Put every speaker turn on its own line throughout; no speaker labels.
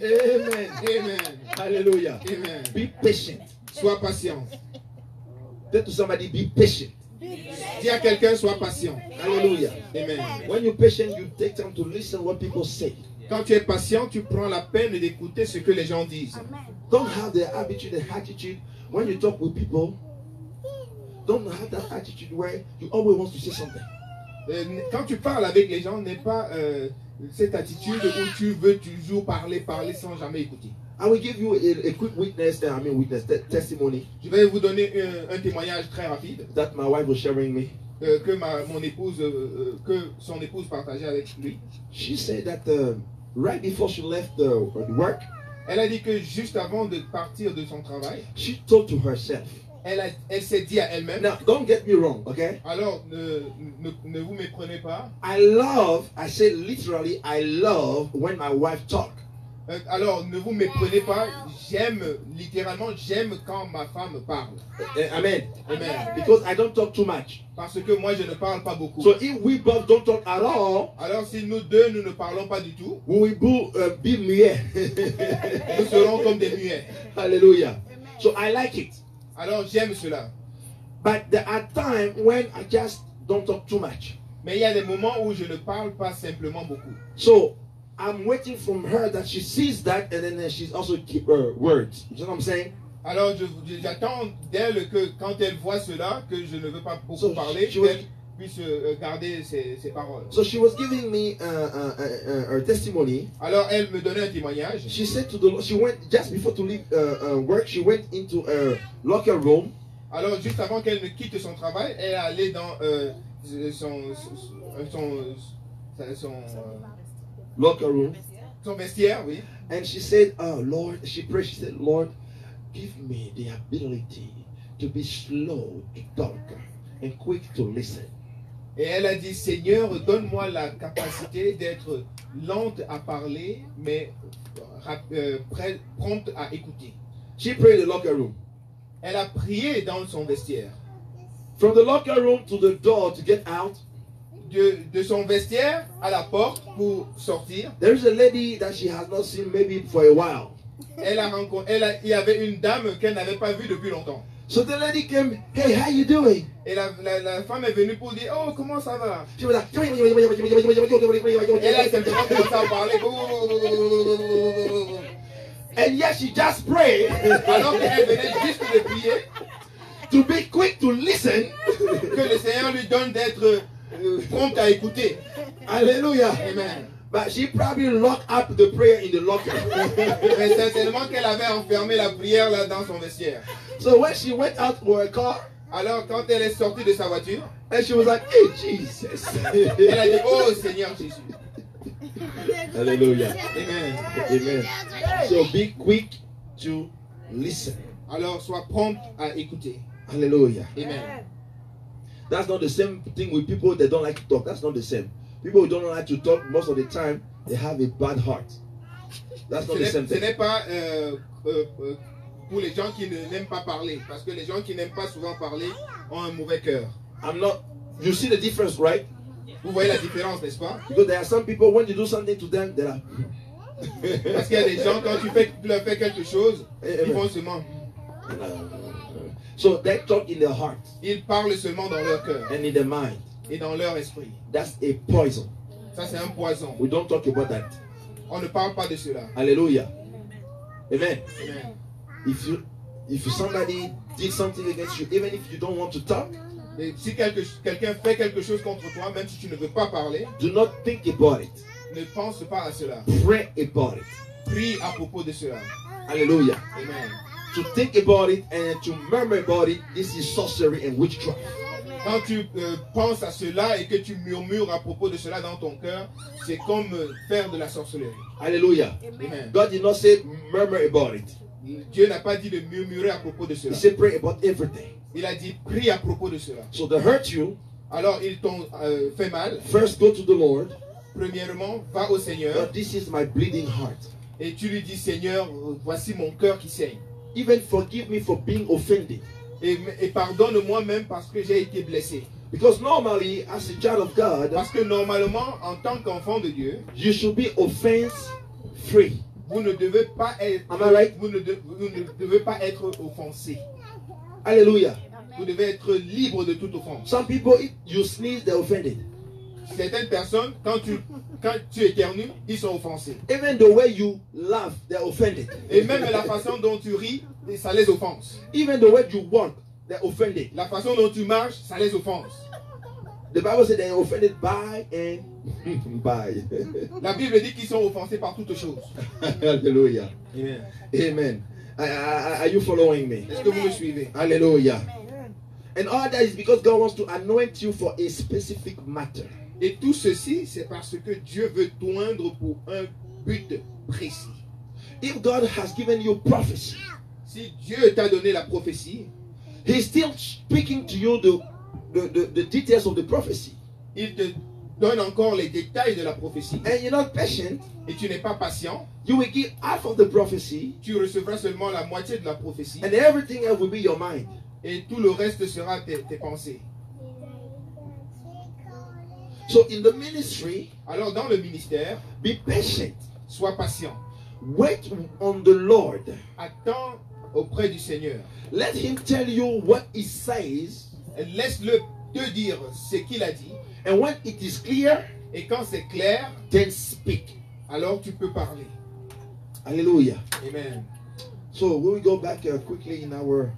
Amen.
Amen.
Hallelujah.
Amen.
Be patient.
Sois patient.
Tell to somebody, be patient.
Dis à quelqu'un, sois patient.
Hallelujah.
Amen.
When you're patient, you take time to listen what people say.
Quand tu es patient, tu prends la peine d'écouter ce que les gens disent.
Don't have the attitude and attitude when you talk with people. Don't have that attitude where you always want to say something.
Quand tu parles avec les gens, n'est pas cette attitude où tu veux toujours parler sans jamais écouter.
I will give you a quick testimony
Je vais vous donner un témoignage très rapide
that my wife was sharing me.
que son épouse partageait avec lui.
She said that right before she left the work,
Elle a dit que juste avant de partir de son travail,
she told to herself.
elle s'est dit à elle-même.
Now, don't get me wrong, okay?
Alors, ne vous méprenez pas.
I say literally, I love when my wife talk.
Alors, ne vous méprenez pas. Littéralement, j'aime quand ma femme parle.
Amen.
Amen.
Because I don't talk too much.
Parce que moi, je ne parle pas beaucoup.
So if we both don't talk at all,
alors si nous deux, nous ne parlons pas du tout,
we will be muet.
Nous serons comme des muets.
Hallelujah. So I like it.
Alors j'aime cela.
But there are times when I just don't talk too much.
Mais il y a des moments où je ne parle pas simplement beaucoup.
So I'm waiting from her that she sees that and then she's also keep her words. You know what I'm saying?
Alors j'attends d'elle que quand elle voit cela, que je ne veux pas beaucoup parler, qu'elle puisse garder ses paroles.
So she was giving me her testimony.
Alors elle me donnait un témoignage.
She said she went just before to leave work. She went into her locker room.
Alors juste avant qu'elle ne quitte son travail, elle est allée dans son
locker room.
Son vestiaire, oui.
And she said, "Oh Lord," she prayed. She said, "Lord, give me the ability to be slow to talk and quick to listen."
Et elle a dit, Seigneur, donne-moi la capacité d'être lente à parler, mais prompte à écouter.
She prayed in the locker room.
Elle a prié dans son vestiaire.
From the locker room to the door to get out.
De son vestiaire à la porte pour sortir.
There is a lady that she has not seen maybe for a while.
Il y avait une dame qu'elle n'avait pas vue depuis longtemps.
So the lady came, "Hey, how you doing?"
Et la femme est venue pour dire, oh, comment ça va?
She was like,
elle a simplement commencé à parler.
And yet she just prayed.
Alors qu'elle venait juste de prier.
To be quick to listen.
Que le Seigneur lui donne d'être prompt à écouter.
Hallelujah.
Amen.
But she probably locked up the prayer in the locker.
Mais certainement qu'elle avait enfermé la prière là dans son vestiaire.
So when she went out for her car,
alors quand elle est sortie de sa voiture,
and she was like, "Hey Jesus."
Elle a dit, oh Seigneur Jésus.
Hallelujah.
Amen.
Amen. So be quick to listen.
Alors sois prompt à écouter.
Hallelujah.
Amen.
That's not the same thing with people that don't like to talk. That's not the same. People who don't like to talk, most of the time, they have a bad heart. That's not the same thing.
Ce n'est pas pour les gens qui n'aiment pas parler. Parce que les gens qui n'aiment pas souvent parler ont un mauvais cœur.
You see the difference, right?
Vous voyez la différence, n'est-ce pas?
Because there are some people, when you do something to them, they are...
Parce qu'il y a des gens, quand tu leur fais quelque chose, ils vont seulement...
So they talk in their heart.
Ils parlent seulement dans leur cœur.
And in their mind.
Et dans leur esprit.
That's a poison.
Ça c'est un poison.
We don't talk about that.
On ne parle pas de cela.
Hallelujah. Amen.
Amen.
If somebody did something against you, even if you don't want to talk,
et si quelqu'un fait quelque chose contre toi, même si tu ne veux pas parler,
do not think about it.
Ne pense pas à cela.
Pray about it.
Prie à propos de cela.
Hallelujah.
Amen.
To think about it and to murmur about it, this is sorcery and witchcraft.
Quand tu penses à cela et que tu murmures à propos de cela dans ton cœur, c'est comme faire de la sorcellerie.
Hallelujah.
Amen.
God did not say murmur about it.
Dieu n'a pas dit de murmurer à propos de cela.
He said pray about everything.
Il a dit prie à propos de cela.
So they hurt you.
Alors ils t'ont fait mal.
First go to the Lord.
Premièrement, va au Seigneur.
But this is my bleeding heart.
Et tu lui dis, Seigneur, voici mon cœur qui saigne.
Even forgive me for being offended.
Et pardonne-moi même parce que j'ai été blessé.
Because normally, as a child of God,
parce que normalement, en tant qu'enfant de Dieu,
you should be offense free.
Vous ne devez pas être,
Am I right?
vous ne devez pas être offensé.
Hallelujah.
Vous devez être libre de toute offense.
Some people, if you sneeze, they're offended.
Certaines personnes, quand tu éternues, ils sont offensés.
Even the way you laugh, they're offended.
Et même la façon dont tu ris, ça les offense.
Even the way you walk, they're offended.
La façon dont tu marches, ça les offense.
The Bible said they're offended by and by.
La Bible dit qu'ils sont offensés par toutes choses.
Hallelujah.
Amen.
Amen. Are you following me?
Est-ce que vous me suivez?
Hallelujah. And all that is because God wants to anoint you for a specific matter.
Et tout ceci, c'est parce que Dieu veut t'oindre pour un but précis.
If God has given you prophecy,
Si Dieu t'a donné la prophétie,
He's still speaking to you the details of the prophecy.
il te donne encore les détails de la prophétie.
And you're not patient,
Et tu n'es pas patient,
you will give half of the prophecy,
tu recevras seulement la moitié de la prophétie.
and everything else will be your mind.
Et tout le reste sera tes pensées.
So in the ministry,
Alors dans le ministère,
be patient.
sois patient.
Wait on the Lord.
Attends auprès du Seigneur.
Let Him tell you what He says.
Laisse-le te dire ce qu'il a dit.
And when it is clear,
Et quand c'est clair,
then speak.
alors tu peux parler.
Hallelujah.
Amen.
So we will go back quickly in our.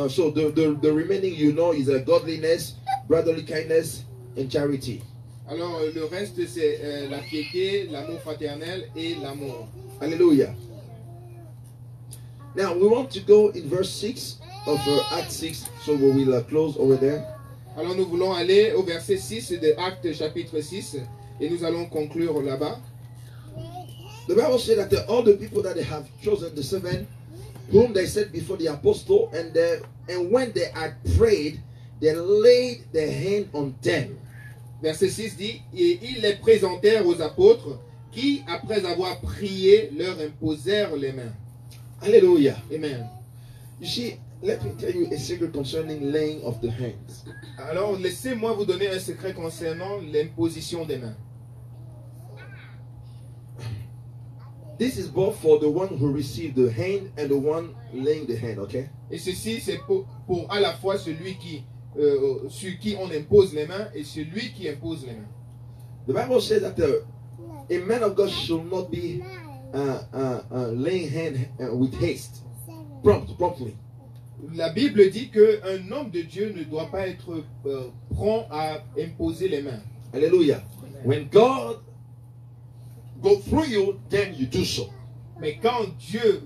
So the remaining, is godliness, brotherly kindness, and charity.
Alors le reste c'est la piété, l'amour fraternel et l'amour.
Hallelujah. Now we want to go in verse 6 of Acts 6. So we will close over there.
Alors nous voulons aller au verset 6 de Actes chapitre 6 et nous allons conclure là-bas.
The Bible says that all the people that they have chosen, the 7, whom they set before the apostle, and when they had prayed, they laid their hand on them.
Verset 6 dit, et ils les présentèrent aux apôtres qui, après avoir prié, leur imposèrent les mains.
Hallelujah.
Amen.
You see, let me tell you a secret concerning laying of the hands.
Alors laissez-moi vous donner un secret concernant l'imposition des mains.
This is both for the one who received the hand and the one laying the hand, okay?
Et ceci c'est pour à la fois celui sur qui on impose les mains et celui qui impose les mains.
The Bible says that a man of God should not be laying hand with haste, promptly.
La Bible dit qu'un homme de Dieu ne doit pas être prompt à imposer les mains.
Hallelujah. When God go through you, then you do so.
Mais quand Dieu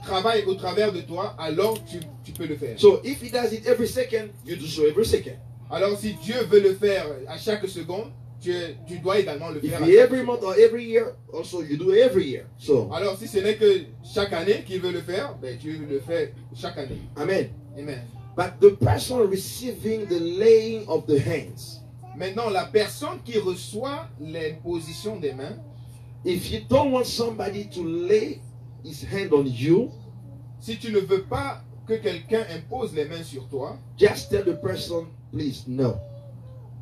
travaille au travers de toi, alors tu peux le faire.
So if He does it every second, you do so every second.
Alors si Dieu veut le faire à chaque seconde, tu dois également le faire.
If every month or every year, also you do every year. So.
Alors si ce n'est que chaque année qu'il veut le faire, ben tu le fais chaque année.
Amen.
Amen.
But the person receiving the laying of the hands.
Maintenant, la personne qui reçoit l'imposition des mains,
if you don't want somebody to lay his hand on you,
si tu ne veux pas que quelqu'un impose les mains sur toi,
just tell the person, please, no.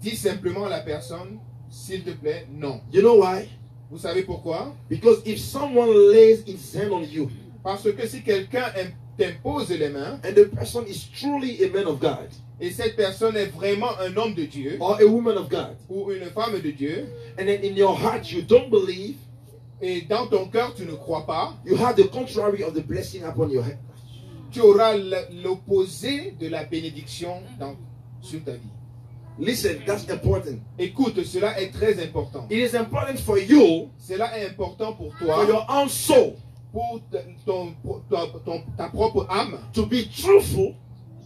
Dis simplement à la personne, s'il te plaît, non.
You know why?
Vous savez pourquoi?
Because if someone lays his hand on you,
parce que si quelqu'un t'impose les mains,
and the person is truly a man of God,
et cette personne est vraiment un homme de Dieu,
or a woman of God,
ou une femme de Dieu,
and then in your heart you don't believe,
et dans ton cœur tu ne crois pas,
you have the contrary of the blessing upon your head.
Tu auras l'opposé de la bénédiction sur ta vie.
Listen, that's important.
Écoute, cela est très important.
It is important for you,
cela est important pour toi,
for your own soul,
pour ta propre âme,
to be truthful,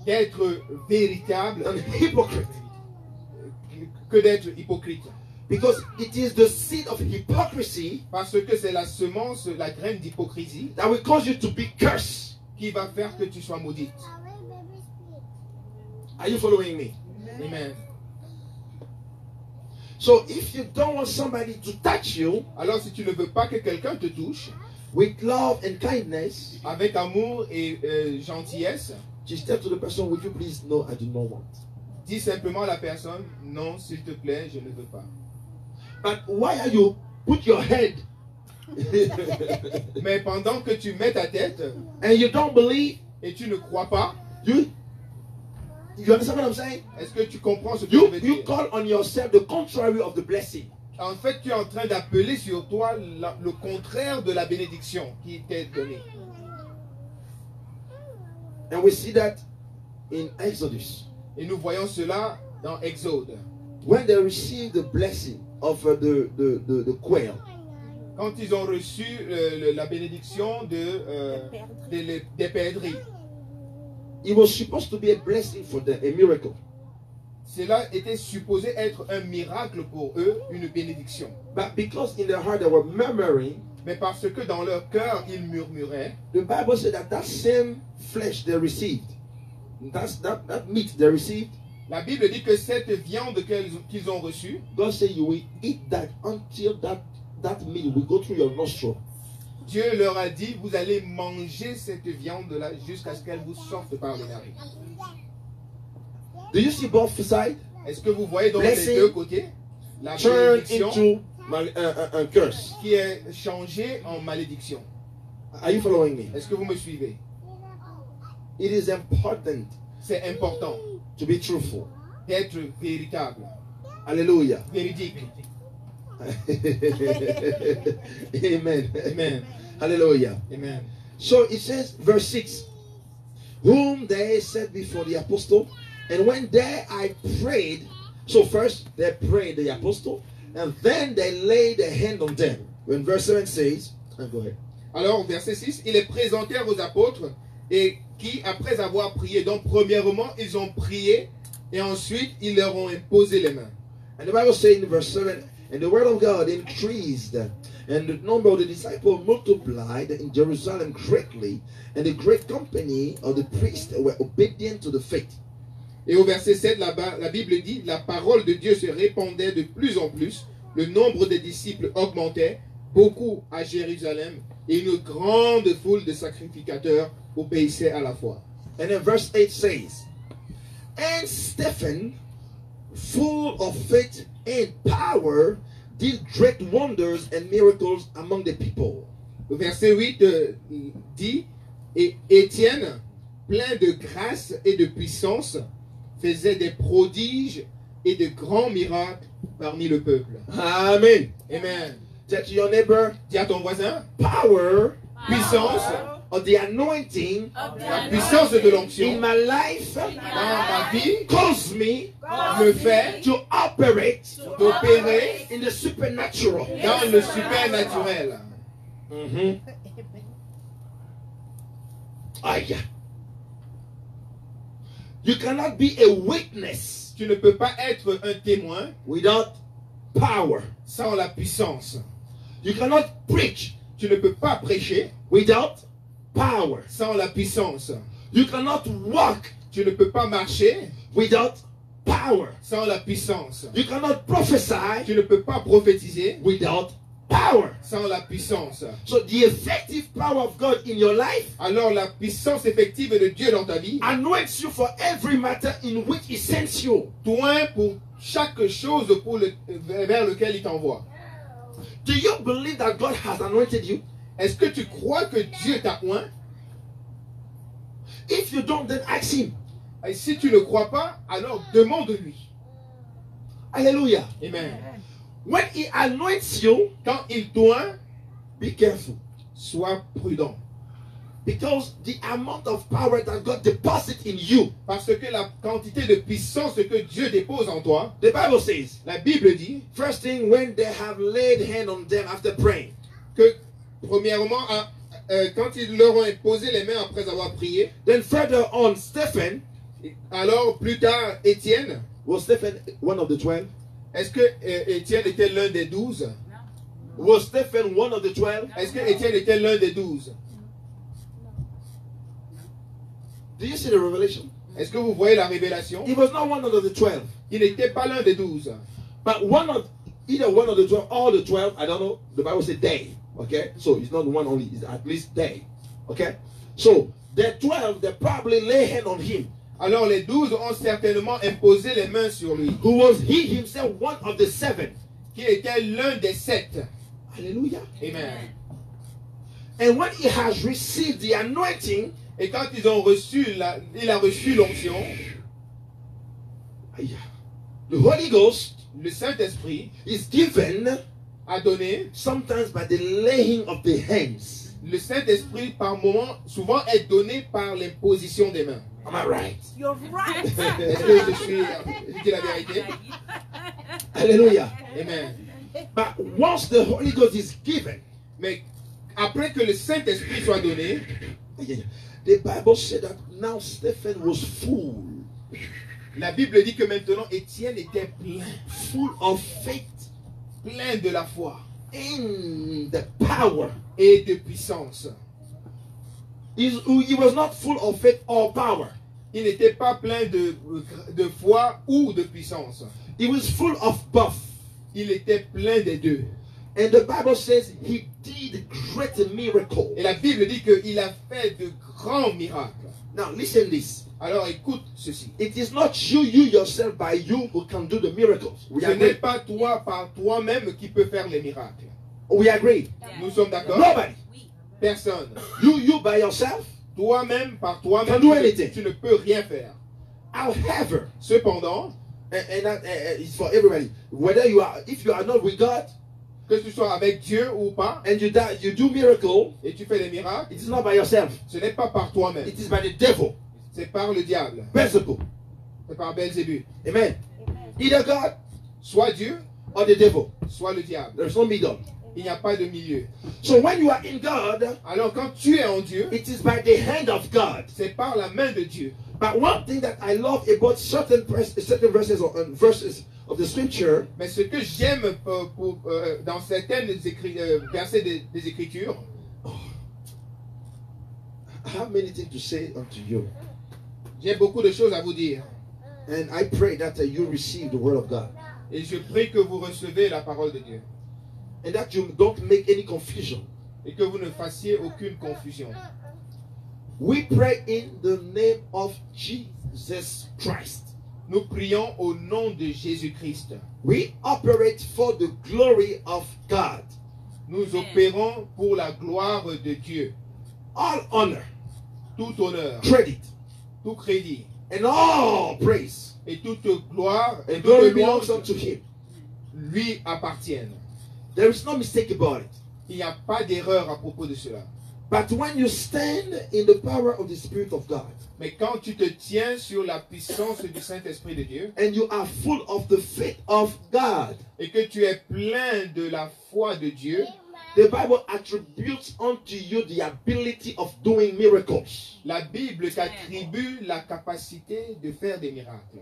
d'être véritable,
and hypocrite,
que d'être hypocrite.
Because it is the seed of hypocrisy,
parce que c'est la semence, la graine d'hypocrisie,
that will cause you to be cursed,
qui va faire que tu sois maudite.
Are you following me?
Amen.
So if you don't want somebody to touch you,
alors si tu ne veux pas que quelqu'un te touche,
with love and kindness,
avec amour et gentillesse,
just tell to the person, would you please, no, I do not want.
Dis simplement à la personne, non, s'il te plaît, je ne veux pas.
But why are you put your head
Mais pendant que tu mets ta tête
and you don't believe,
et tu ne crois pas,
you understand what I'm saying?
est-ce que tu comprends ce que je veux
You
dire?
call on yourself the contrary of the blessing.
En fait, tu es en train d'appeler sur toi le contraire de la bénédiction qui t'est donnée.
And we see that in Exodus.
Et nous voyons cela dans Exode.
When they received the blessing of the quail,
Quand ils ont reçu la bénédiction des perdrix,
it was supposed to be a blessing for them, a miracle.
cela était supposé être un miracle pour eux, une bénédiction.
But because in their heart they were murmuring,
Mais parce que dans leur cœur, ils murmuraient,
the Bible said that same flesh they received, that meat they received,
la Bible dit que cette viande qu'ils ont reçue,
God said you will eat that until that meat will go through your nostril.
Dieu leur a dit, vous allez manger cette viande-là jusqu'à ce qu'elle vous sorte par les narines.
Do you see both sides?
Est-ce que vous voyez donc
Blessing,
les deux côtés? La
turn
bénédiction
into a curse.
qui est changée en malédiction.
Are you following me?
Est-ce que vous me suivez?
It is important
C'est important
to be truthful.
d'être véritable,
Hallelujah.
véridique.
Amen.
Amen.
Hallelujah.
Amen.
So it says, verse 6, whom they set before the apostle, and when they I prayed, so first they prayed the apostle, and then they laid a hand on them. When verse 7 says, go ahead.
Alors, verset 6, ils les présentèrent aux apôtres, et qui, après avoir prié, donc premièrement, ils ont prié, et ensuite, ils leur ont imposé les mains.
And the Bible says in verse 7, and the word of God increased, and the number of the disciples multiplied in Jerusalem greatly, and the great company of the priests were obedient to the faith.
Et au verset 7, là-bas, la Bible dit, la parole de Dieu se répandait de plus en plus, le nombre des disciples augmentait, beaucoup à Jérusalem, et une grande foule de sacrificateurs obéissait à la foi.
And then verse 8 says, and Stephen, full of faith and power, did great wonders and miracles among the people.
Le verset 8 dit, et Étienne, plein de grâce et de puissance, faisait des prodiges et de grands miracles parmi le peuple.
Amen.
Amen.
Tell to your neighbor,
Dis à ton voisin,
power
puissance,
of the anointing
la puissance de
in
l'onction
my life
dans ma vie
caused me
me fait
to operate
d'opérer
in the supernatural.
dans le supernaturel.
Aye. You cannot be a witness
Tu ne peux pas être un témoin
without power.
sans la puissance.
You cannot preach
Tu ne peux pas prêcher
without power.
sans la puissance.
You cannot walk
Tu ne peux pas marcher
without power.
sans la puissance.
You cannot prophesy
Tu ne peux pas prophétiser
without power.
sans la puissance.
So the effective power of God in your life
Alors la puissance effective de Dieu dans ta vie
anoints you for every matter in which He sends you.
t'oint pour chaque chose vers lequel il t'envoie.
Do you believe that God has anointed you?
Est-ce que tu crois que Dieu t'a oint?
If you don't, then ask Him.
Et si tu ne crois pas, alors demande-lui.
Hallelujah.
Amen.
When He anoints you,
Quand il t'oint,
be careful.
sois prudent.
Because the amount of power that God deposits in you,
Parce que la quantité de puissance que Dieu dépose en toi,
the Bible says,
la Bible dit
first thing, when they have laid hand on them after praying,
que, premièrement, quand ils leur ont imposé les mains après avoir prié,
then further on, Stephen,
alors plus tard, Étienne,
was Stephen one of the 12?
est-ce que Étienne était l'un des 12?
Was Stephen one of the 12?
Est-ce que Étienne était l'un des 12?
Do you see the revelation?
Est-ce que vous voyez la révélation?
He was not one of the 12.
Il n'était pas l'un des 12.
But either one of the 12, all the 12, I don't know. The Bible said they. Okay? So it's not one only, it's at least they. Okay? So the 12, they probably lay hand on him.
Alors les 12 ont certainement imposé les mains sur lui,
Who was he himself one of the 7?
qui était l'un des 7.
Hallelujah.
Amen.
And when he has received the anointing,
Et quand ils ont reçu il a reçu l'onction,
the Holy Ghost
le Saint-Esprit
is given
a donné.
sometimes by the laying of the hands.
Le Saint-Esprit, par moment, souvent est donné par l'imposition des mains.
Am I right?
You're right.
Est-ce que je dis la vérité?
Hallelujah.
Amen.
But once the Holy Ghost is given,
Mais après que le Saint-Esprit soit donné,
the Bible said that now Stephen was full,
la Bible dit que maintenant Étienne était plein,
full of faith
plein de la foi
in the power.
et de puissance.
He was not full of faith or power.
Il n'était pas plein de foi ou de puissance.
He was full of both.
Il était plein des deux.
And the Bible says he did great miracles.
Et la Bible dit qu'il a fait de grands miracles.
Now listen this.
Alors écoute ceci.
It is not you yourself by you who can do the miracles. We
Ce n'est
agree.
pas toi par toi-même qui peut faire les miracles.
We agree.
Nous sommes d'accord?
Nobody.
Personne.
You by yourself.
Toi-même, par
Can
toi-même,
do anything.
tu ne peux rien faire.
However,
Cependant,
and that it's for everybody. Whether if you are not with God
que tu sois avec Dieu ou pas,
and you do miracle,
et tu fais des miracles,
it is not by yourself.
ce n'est pas par toi-même.
It is by the devil.
C'est par le diable.
Beelzebub.
C'est par Belzébuth.
Amen. Either God
Soit Dieu,
or the devil.
soit le diable.
There's no middle.
Il n'y a pas de milieu.
So when you are in God,
Alors quand tu es en Dieu,
it is by the hand of God.
c'est par la main de Dieu.
But one thing that I love about certain verses of the scripture,
Mais ce que j'aime dans certaines versets des Écritures,
I have many things to say unto you.
j'ai beaucoup de choses à vous dire.
And I pray that you receive the word of God.
Et je prie que vous recevez la parole de Dieu.
And that you don't make any confusion.
Et que vous ne fassiez aucune confusion.
We pray in the name of Jesus Christ.
Nous prions au nom de Jésus-Christ.
We operate for the glory of God.
Nous opérons pour la gloire de Dieu.
All honor,
Tout honneur,
credit,
tout crédit
and all praise
et toute gloire et
and glory
toute
belongs
louange
unto him.
lui appartiennent.
There is no mistake about it.
Il n'y a pas d'erreur à propos de cela.
But when you stand in the power of the Spirit of God,
Mais quand tu te tiens sur la puissance du Saint-Esprit de Dieu
and you are full of the faith of God,
et que tu es plein de la foi de Dieu,
the Bible attributes unto you the ability of doing miracles.
la Bible t'attribue la capacité de faire des miracles.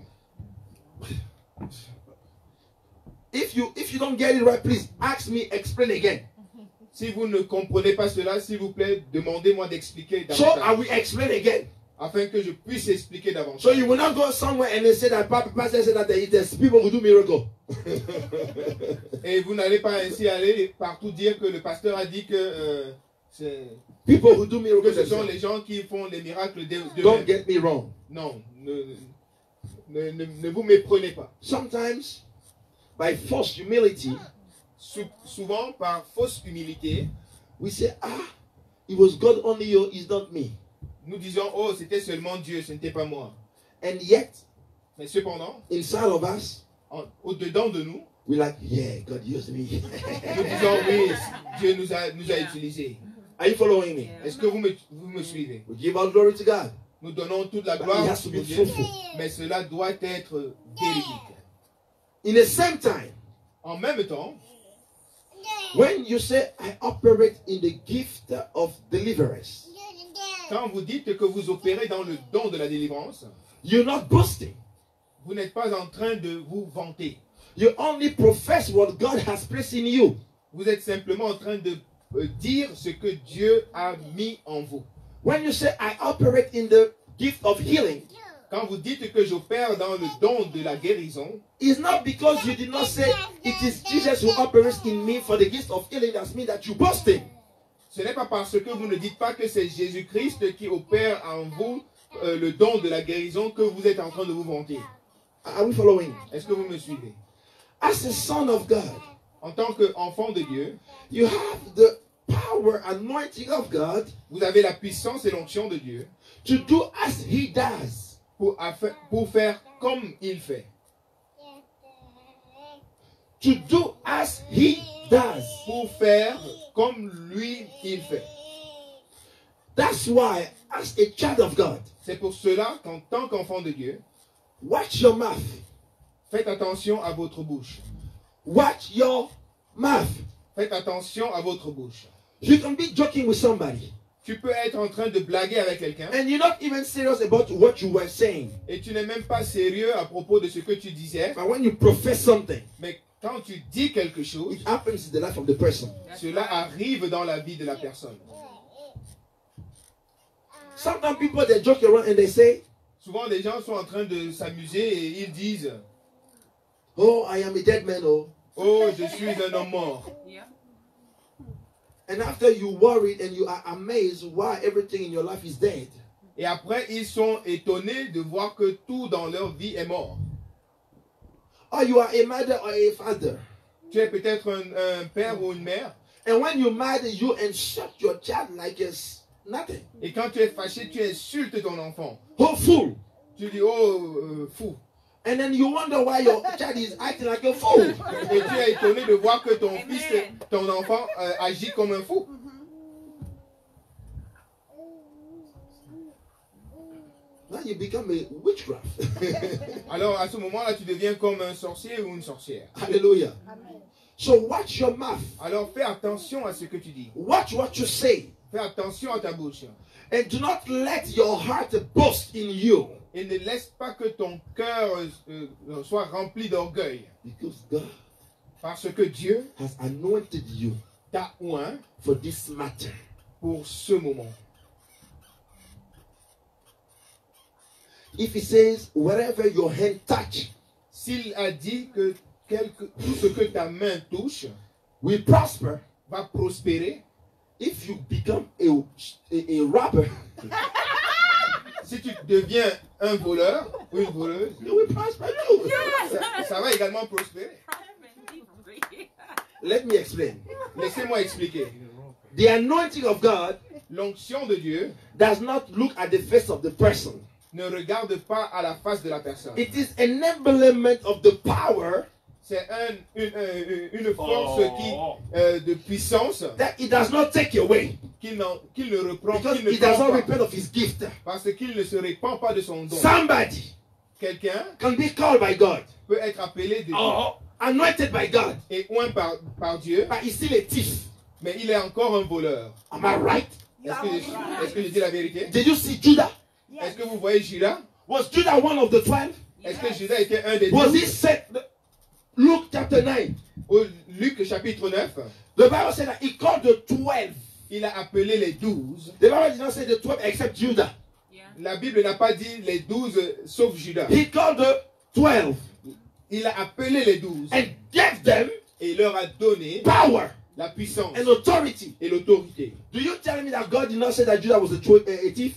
If you don't get it right, please ask me, explain again.
Si vous ne comprenez pas cela, s'il vous plaît, demandez-moi d'expliquer
So I
davantage.
will explain again.
Afin que je puisse expliquer davantage.
So you will not go somewhere and they say that pastor said that there's people who do miracle.
Et vous n'allez pas ainsi aller partout dire que le pasteur a dit que,
People who do
que
miracles.
ce sont
themselves.
les gens qui font les miracles d'eux-mêmes.
Don't get me wrong.
Non, ne vous méprenez pas.
Sometimes, by false humility,
Souvent, par fausse humilité,
we say, it was God only you, it's not me.
nous disons, oh, c'était seulement Dieu, ce n'était pas moi.
And yet,
Mais cependant,
inside of us,
au-dedans de nous,
we're like, yeah, God used me.
nous disons, oui, Dieu nous a utilisés.
Are you following me?
Est-ce que vous me suivez?
We give all glory to God.
Nous donnons toute la
But
gloire
it has to
à
be
Dieu,
fruitful.
mais cela doit être véridique.
In the same time,
En même temps,
when you say, I operate in the gift of deliverance,
quand vous dites que vous opérez dans le don de la délivrance,
you're not boasting.
vous n'êtes pas en train de vous vanter.
You only profess what God has placed in you.
Vous êtes simplement en train de dire ce que Dieu a mis en vous.
When you say, I operate in the gift of healing,
Quand vous dites que j'opère dans le don de la guérison,
it's not because you did not say, it is Jesus who operates in me for the gift of healing. That means that you're boasting.
ce n'est pas parce que vous ne dites pas que c'est Jésus-Christ qui opère en vous le don de la guérison que vous êtes en train de vous vanter.
Are we following?
Est-ce que vous me suivez?
As a son of God,
En tant qu'enfant de Dieu,
you have the power, anointing of God
vous avez la puissance et l'onction de Dieu
to do as He does.
pour faire comme il fait.
To do as He does.
Pour faire comme lui, il fait.
That's why, as a child of God,
C'est pour cela qu'en tant qu'enfant de Dieu,
watch your mouth.
faites attention à votre bouche.
Watch your mouth.
Faites attention à votre bouche.
You can be joking with somebody,
Tu peux être en train de blaguer avec quelqu'un
and you're not even serious about what you were saying.
et tu n'es même pas sérieux à propos de ce que tu disais.
But when you profess something,
Mais quand tu dis quelque chose,
it happens in the life of the person.
cela arrive dans la vie de la personne.
Sometimes people, they joke around and they say,
Souvent, les gens sont en train de s'amuser et ils disent
oh, I am a dead man, oh.
« Oh, je suis un homme mort.
And after you worried and you are amazed why everything in your life is dead. »
Et après, ils sont étonnés de voir que tout dans leur vie est mort.
Or you are a mother or a father.
Tu es peut-être un père ou une mère.
And when you mad, you insult your child like it's nothing.
Et quand tu es fâché, tu insultes ton enfant.
Oh, fool.
Tu dis « Oh, fou ».
And then you wonder why your child is acting like a fool.
Et tu es étonné de voir que ton fils, ton enfant agit comme un fou.
Now you become a witchcraft.
Alors à ce moment-là, tu deviens comme un sorcier ou une sorcière.
Hallelujah. So watch your mouth.
Alors fais attention à ce que tu dis.
Watch what you say.
Fais attention à ta bouche.
And do not let your heart boast in you.
Et ne laisse pas que ton cœur soit rempli d'orgueil.
Because God
Parce que Dieu
has anointed you
t'a oint
for this matter.
pour ce moment.
If He says, wherever your hand touch
S'il a dit que tout ce que ta main touche
will prosper,
va prospérer,
if you become a robber,
si tu deviens un voleur ou une voleuse,
it will prosper too.
ça va également prospérer.
Let me explain.
Laissez-moi expliquer.
The anointing of God
L'onction de Dieu
does not look at the face of the person.
ne regarde pas à la face de la personne.
It is an embodiment of the power
C'est une force de puissance
that He does not take away.
qu'il ne reprend,
Because
qu'il ne
He does
prend
not
pas.
repent of His gift.
Parce qu'il ne se répand pas de son don.
Somebody
Quelqu'un
can be called by God
peut être appelé de Dieu
or anointed by God,
et oint par Dieu,
but he's still a thief.
mais il est encore un voleur.
Am I right?
Est-ce que je dis la vérité?
Did you see Judah?
Est-ce que vous voyez Judas?
Was Judah one of the 12?
Est-ce que Judas était un des
Was he
12?
set? Luke chapter 9.
Au Luc chapitre 9,
The Bible said that he called the 12.
il a appelé les 12.
The Bible did not say the 12 except Judah.
La Bible n'a pas dit les 12 sauf Judas.
He called the 12
Il a appelé les 12
and gave them
et il leur a donné
power
la puissance
and authority.
et l'autorité.
Do you tell me that God did not say that Judah was a thief?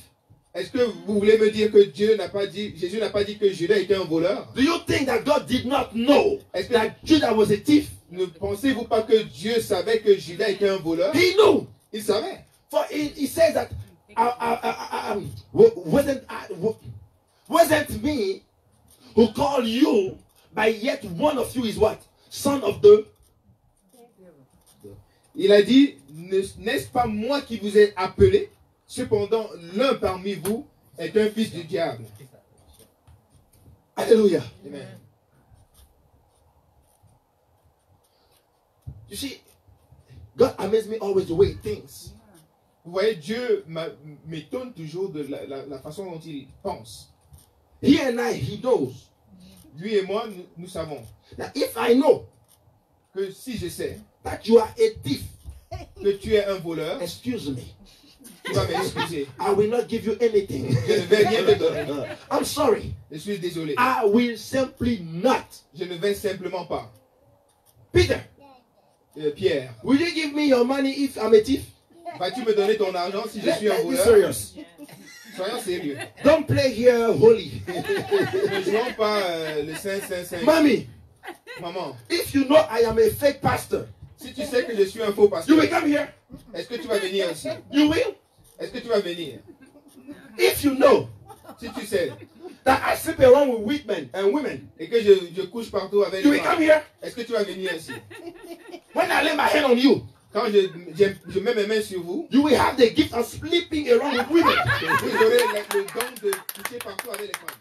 Est-ce que vous voulez me dire que Jésus n'a pas dit que Judas était un voleur?
Do you think that God did not know
Est-ce que
that Judah was a thief?
ne pensez-vous pas que Dieu savait que Judas était un voleur?
He knew.
Il savait.
For he says that wasn't me who called you, but yet one of you is what? Son of the...
Il a dit, n'est-ce pas moi qui vous ai appelé? Cependant, l'un parmi vous est un fils du diable.
Hallelujah.
Amen.
You see, God amazes me always the way he thinks.
Vous voyez, Dieu m'étonne toujours de la façon dont il pense.
He and I, he knows.
Lui et moi, nous savons
That if I know
que si je sais
that you are a thief,
que tu es un voleur,
excuse me,
tu vas m'excuser.
I will not give you anything.
Je ne vais rien te donner.
I'm sorry.
Je suis désolé.
I will simply not.
Je ne vais simplement pas.
Peter,
Pierre,
will you give me your money if I'm a thief?
vas-tu me donner ton argent si je suis un
Let's be
voleur?
serious.
Soyons sérieux.
Don't play here holy.
Ne jouons pas le Saint.
Mommy,
Maman,
if you know I am a fake pastor,
si tu sais que je suis un faux
you
pasteur,
will come here.
est-ce que tu vas venir ici?
You will.
Est-ce que tu vas venir?
If you know
Si tu sais
that I sleep around with weak men and women,
et que je couche partout avec
you
les
will come
femmes,
here.
est-ce que tu vas venir ici?
When I lay my hand on you,
Quand je mets mes mains sur vous,
you will have the gift of sleeping around with women.
vous aurez le don de coucher partout avec les femmes.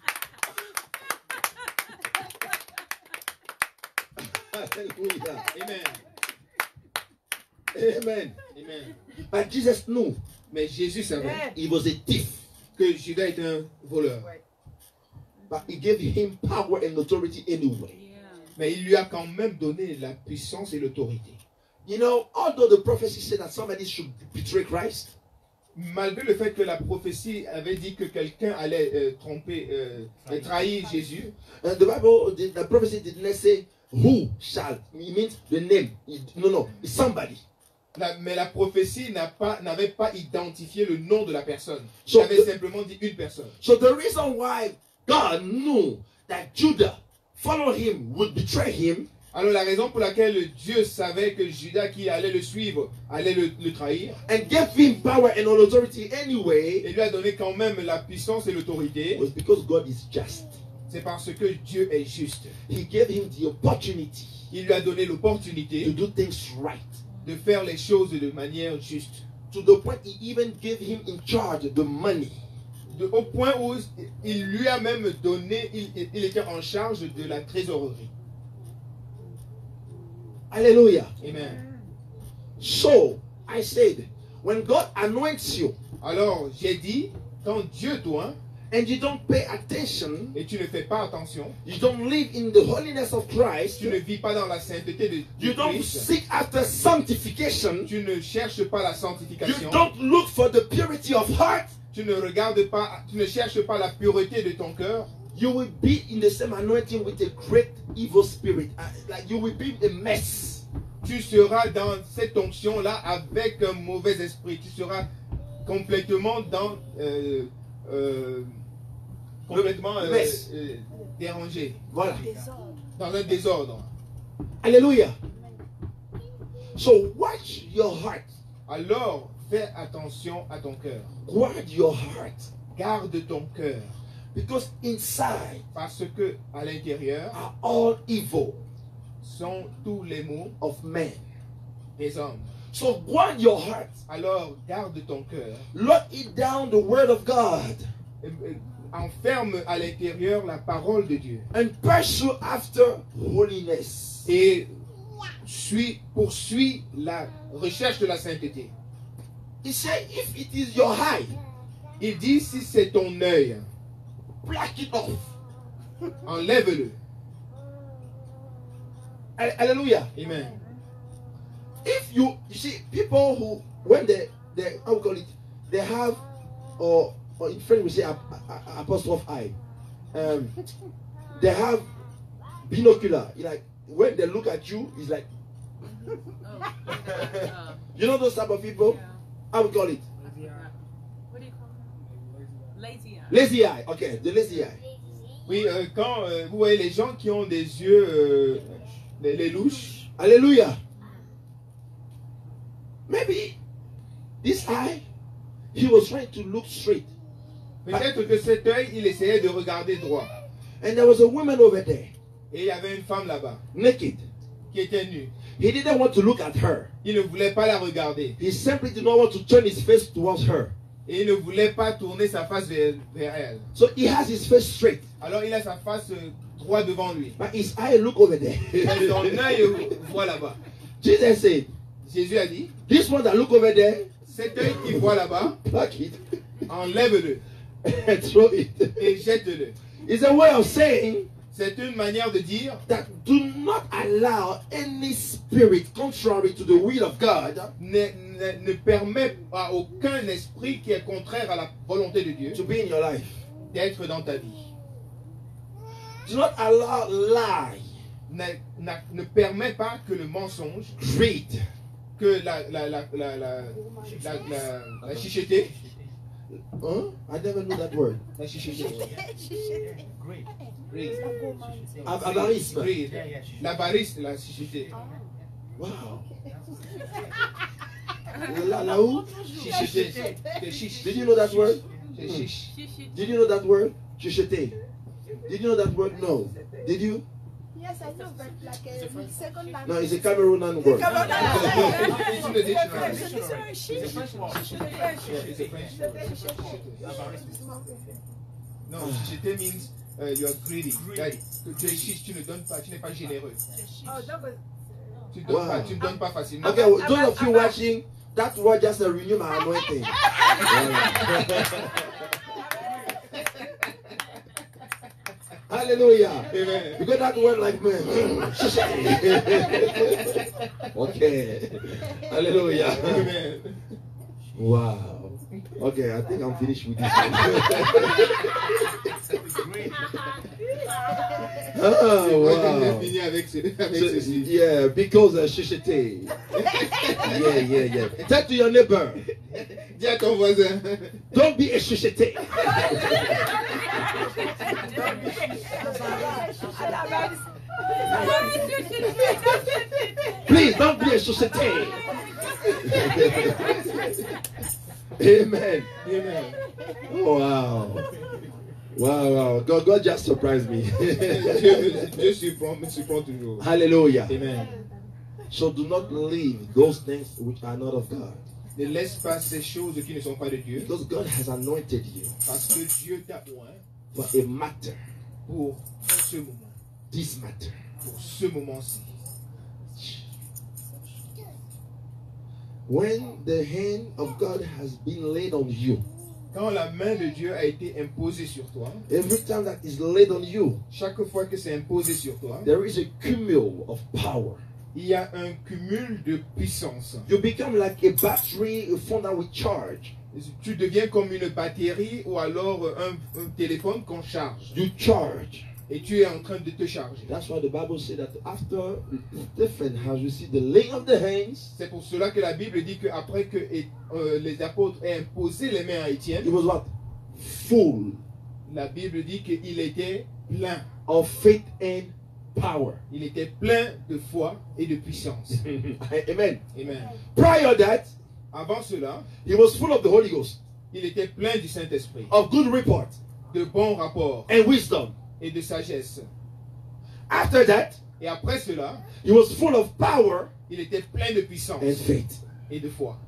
Hallelujah.
Amen.
Amen.
Amen.
But Jesus knew
Mais Jésus savait
he was a thief,
que Judas était un voleur.
but he gave him power and authority anyway.
Mais il lui a quand même donné la puissance et l'autorité.
You know, although the prophecy said that somebody should betray Christ,
Malgré le fait que la prophétie avait dit que quelqu'un allait trahir Jésus,
the Bible, the prophecy did not say who shall. It means the name. No, it's somebody.
mais la prophétie n'avait pas identifié le nom de la personne.
So
Il avait simplement dit une personne.
So the reason why God knew that Judah followed him would betray him,
Alors la raison pour laquelle Dieu savait que Judas qui allait le suivre allait le trahir
and gave him power and authority anyway,
et lui a donné quand même la puissance et l'autorité,
was because God is just.
c'est parce que Dieu est juste.
He gave him the opportunity
Il lui a donné
to
l'opportunité
do things right.
de faire les choses de manière juste.
To the point he even gave him in charge the money.
Au point où il lui a même donné, il était en charge de la trésorerie.
Hallelujah.
Amen.
So I said, when God anoints you
Alors j'ai dit, quand Dieu t'oint
and you don't pay attention,
et tu ne fais pas attention,
you don't live in the holiness of Christ,
tu ne vis pas dans la sainteté de
you don't
Christ,
seek after sanctification,
tu ne cherches pas la
you
sanctification,
don't look for the purity of heart,
tu ne regardes pas, tu ne cherches pas la pureté de ton cœur,
you will be in the same anointing with a great evil spirit. Like you will be a mess.
tu seras dans cette onction-là avec un mauvais esprit. Tu seras complètement dans dérangé,
Voilà.
dans un désordre.
Hallelujah. So watch your heart.
Alors, fais attention à ton cœur.
Guard your heart.
Garde ton cœur.
Because inside
Parce que à l'intérieur
are all evil
sont tous les maux
of men.
des hommes.
So guard your heart.
Alors, garde ton cœur.
Lock it down the word of God.
Enferme à l'intérieur la parole de Dieu.
And pursue after holiness.
Et poursuis la recherche de la sainteté.
He said, if it is your eye,
Il dit, si c'est ton œil,
pluck it off.
enlève-le.
Hallelujah.
Amen.
If you see people who, when they how we call it, they have, or in French we say apostrophe eye. They have binocular. Like when they look at you, it's like, you know those type of people. How we call it?
What do you call them? Lazy eye.
Lazy eye. Okay, the lazy eye.
Oui, quand vous voyez les gens qui ont des yeux, les louches,
Hallelujah. Maybe this eye, he was trying to look straight.
peut-être que cet œil, il essayait de regarder droit.
And there was a woman over there,
Et il y avait une femme là-bas,
naked.
qui était nue.
He didn't want to look at her.
Il ne voulait pas la regarder.
He simply did not want to turn his face towards her.
Et il ne voulait pas tourner sa face vers elle.
So he has his face straight,
Alors il a sa face droit devant lui.
but his eye look over there.
Et son œil voit là-bas.
Jesus said,
Jésus a dit,
this one that look over there,
cet œil qui voit là-bas,
pluck it
enlève-le
and throw it.
et jette-le.
It's a way of saying
C'est une manière de dire,
that do not allow any spirit contrary to the will of God
ne permet à aucun esprit qui est contraire à la volonté de Dieu
to be in your life.
d'être dans ta vie.
Do not allow lie,
Ne permet pas que le mensonge,
greed,
que la chicheté,
Huh? I never knew that word.
La chuchoter.
Great.
Greed.
Avarisme.
Greed. L'avarice, la chuchoter.
Wow. Là où?
Chuchoter. C'est chiche.
Did you know that word?
C'est chiche.
Did you know that word? Chuchoter. Did you know that word? No. Did you?
Yes, I know, but like a second language.
No, it's a Cameroonian word.
It's in the dictionary.
It's a French word.
It's a French word. Non, chuchoter means you are greedy. Like, tu es chiche, tu ne donnes pas, tu n'es pas généreux. Tu ne donnes pas, tu ne donnes pas facilement.
Okay, well, those of you watching, that word just renew my anointing. Hallelujah.
Amen.
You got that word like me. Okay. Hallelujah.
Amen.
Wow. Okay, I think I'm finished with this one. Oh, wow.
Fini avec
So,
ceci.
yeah, because chuchoter. Yeah. Tell to your neighbor,
Dis à ton voisin.
don't be a chuchoter. Please don't be a chuchoter. Amen.
Amen.
Oh, wow. Wow. God just surprised me.
Dieu me surprend toujours.
Hallelujah.
Amen.
So do not leave those things which are not of God.
Ne laisse pas ces choses qui ne sont pas de Dieu.
Because God has anointed you
Parce que Dieu t'a oint
for a matter.
pour ce moment.
This matter.
Pour ce moment-ci.
When the hand of God has been laid on you,
Quand la main de Dieu a été imposée sur toi,
every time that is laid on you,
chaque fois que c'est imposé sur toi,
there is a cumul of power.
il y a un cumul de puissance.
You become like a battery, a phone that we charge.
Tu deviens comme une batterie ou alors un téléphone qu'on charge.
You charge.
Et tu es en train de te charger.
That's why the Bible said that after Stephen has received the laying of the hands,
C'est pour cela que la Bible dit qu'après que les apôtres aient imposé les mains à Étienne,
he was what? Full
la Bible dit qu'il était plein.
of faith and power.
Il était plein de foi et de puissance.
Amen.
Amen.
Prior that,
Avant cela,
he was full of the Holy Ghost,
il était plein du Saint-Esprit,
of good report
de bons rapports
and wisdom.
et de sagesse.
After that,
Et après cela,
he was full of power
il était plein de puissance
and faith.
et de foi.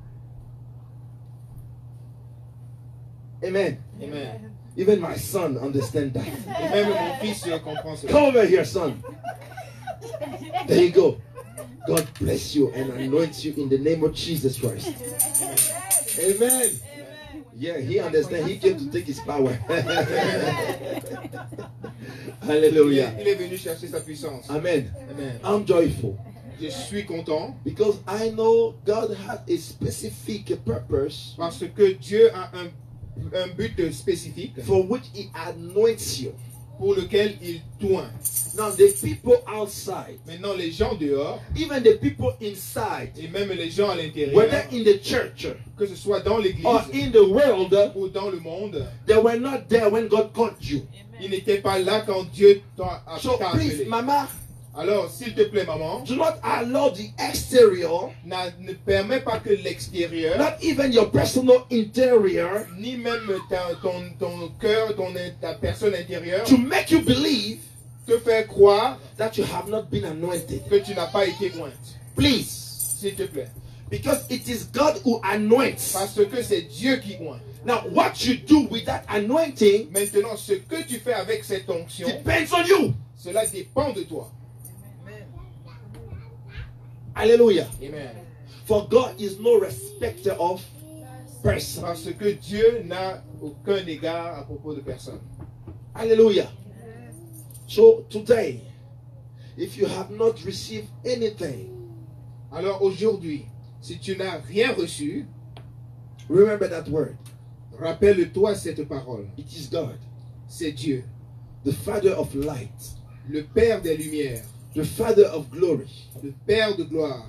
Amen.
Amen.
Even my son understands that.
Et même mon fils comprend cela.
Come over here, son. There you go. God bless you and anoint you in the name of Jesus Christ. Amen. Yeah, he understands. He came to take his power. Hallelujah.
Il est venu chercher sa puissance.
Amen.
Amen.
I'm joyful
Je suis content
because I know God has a specific purpose
parce que Dieu a un but spécifique
for which he anoints you.
pour lequel il t'oint.
Now, the people outside,
Maintenant, les gens dehors
even the people inside,
et même les gens à l'intérieur,
whether in the church
que ce soit dans l'église
or in the world,
ou dans le monde,
they were not there when God called you.
ils n'étaient pas là quand Dieu t'a
So please,
appelé.
Mama,
Alors, s'il te plaît, maman,
do not allow the exterior,
ne permets pas que l'extérieur,
not even your personal interior,
ni même ton cœur, ta personne intérieure,
to make you believe
te faire croire
that you have not been anointed.
que tu n'as pas été ointe.
Please,
S'il te plaît.
because it is God who anoints.
Parce que c'est Dieu qui oint.
Now, what you do with that anointing
Maintenant, ce que tu fais avec cette onction,
depends on you.
cela dépend de toi.
Hallelujah.
Amen.
For God is no respecter of person.
Parce que Dieu n'a aucun égard à propos de personne.
Hallelujah. So today, if you have not received anything,
Alors aujourd'hui, si tu n'as rien reçu,
remember that word.
rappelle-toi cette parole.
It is God,
C'est Dieu,
the Father of light,
le Père des Lumières,
the Father of glory,
le Père de gloire,